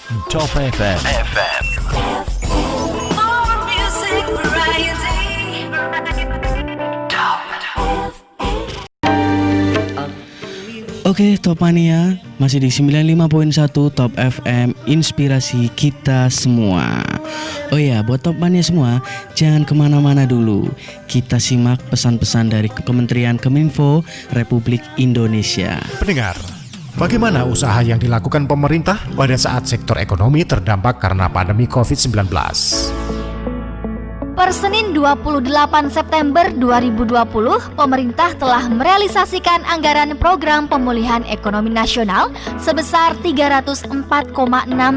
Top FM. More music variety. Top. Oke, Top Mania masih di 95.1 Top FM, inspirasi kita semua. Oh ya, buat Top Mania semua, jangan kemana-mana dulu. Kita simak pesan-pesan dari Kementerian Kominfo Republik Indonesia. Pendengar, bagaimana usaha yang dilakukan pemerintah pada saat sektor ekonomi terdampak karena pandemi COVID-19? Per Senin 28 September 2020, pemerintah telah merealisasikan anggaran program pemulihan ekonomi nasional sebesar 304,6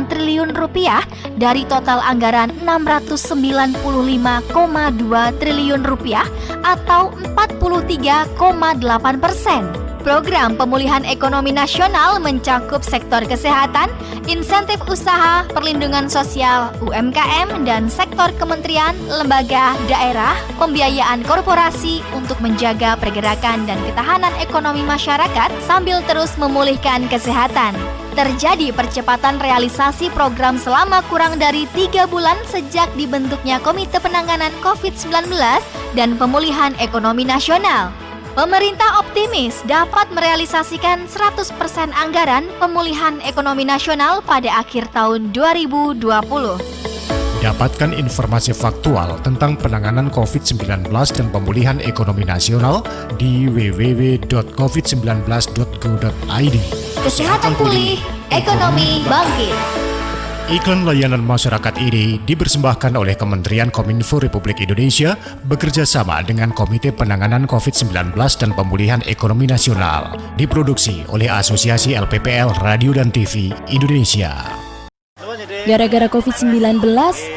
triliun rupiah dari total anggaran 695,2 triliun rupiah atau 43,8%. Program pemulihan ekonomi nasional mencakup sektor kesehatan, insentif usaha, perlindungan sosial, UMKM, dan sektor kementerian, lembaga, daerah, pembiayaan korporasi untuk menjaga pergerakan dan ketahanan ekonomi masyarakat sambil terus memulihkan kesehatan. Terjadi percepatan realisasi program selama kurang dari 3 bulan sejak dibentuknya Komite Penanganan COVID-19 dan Pemulihan Ekonomi Nasional. Pemerintah optimis dapat merealisasikan 100% anggaran pemulihan ekonomi nasional pada akhir tahun 2020. Dapatkan informasi faktual tentang penanganan COVID-19 dan pemulihan ekonomi nasional di www.covid19.go.id. Kesehatan pulih, ekonomi bangkit. Iklan layanan masyarakat ini dipersembahkan oleh Kementerian Kominfo Republik Indonesia bekerja sama dengan Komite Penanganan COVID-19 dan Pemulihan Ekonomi Nasional, diproduksi oleh Asosiasi LPPL Radio dan TV Indonesia. Gara-gara COVID-19,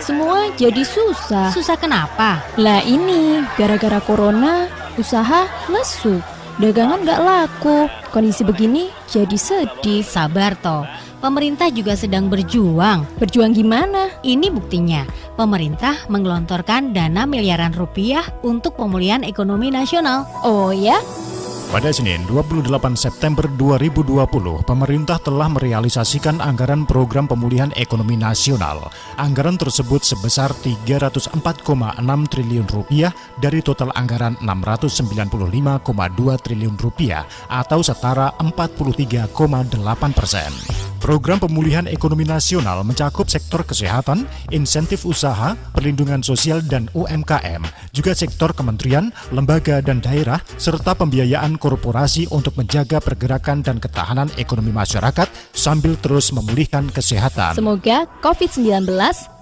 semua jadi susah. Susah kenapa? Lah ini, gara-gara corona, usaha lesu. Dagangan gak laku. Kondisi begini jadi sedih. Sabar toh, pemerintah juga sedang berjuang. Berjuang gimana? Ini buktinya, pemerintah menggelontorkan dana miliaran rupiah untuk pemulihan ekonomi nasional. Oh ya? Pada Senin 28 September 2020, pemerintah telah merealisasikan anggaran program pemulihan ekonomi nasional. Anggaran tersebut sebesar 304,6 triliun rupiah dari total anggaran 695,2 triliun rupiah atau setara 43,8%. Program pemulihan ekonomi nasional mencakup sektor kesehatan, insentif usaha, perlindungan sosial dan UMKM, juga sektor kementerian, lembaga dan daerah, serta pembiayaan korporasi untuk menjaga pergerakan dan ketahanan ekonomi masyarakat sambil terus memulihkan kesehatan. Semoga COVID-19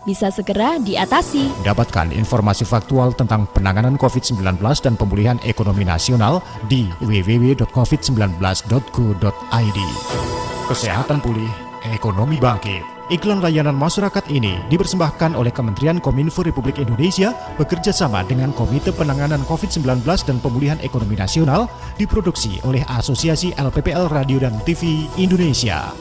bisa segera diatasi. Dapatkan informasi faktual tentang penanganan COVID-19 dan pemulihan ekonomi nasional di www.covid19.go.id. Kesehatan pulih, ekonomi bangkit. Iklan layanan masyarakat ini dipersembahkan oleh Kementerian Kominfo Republik Indonesia bekerja sama dengan Komite Penanganan COVID-19 dan Pemulihan Ekonomi Nasional, diproduksi oleh Asosiasi LPPL Radio dan TV Indonesia.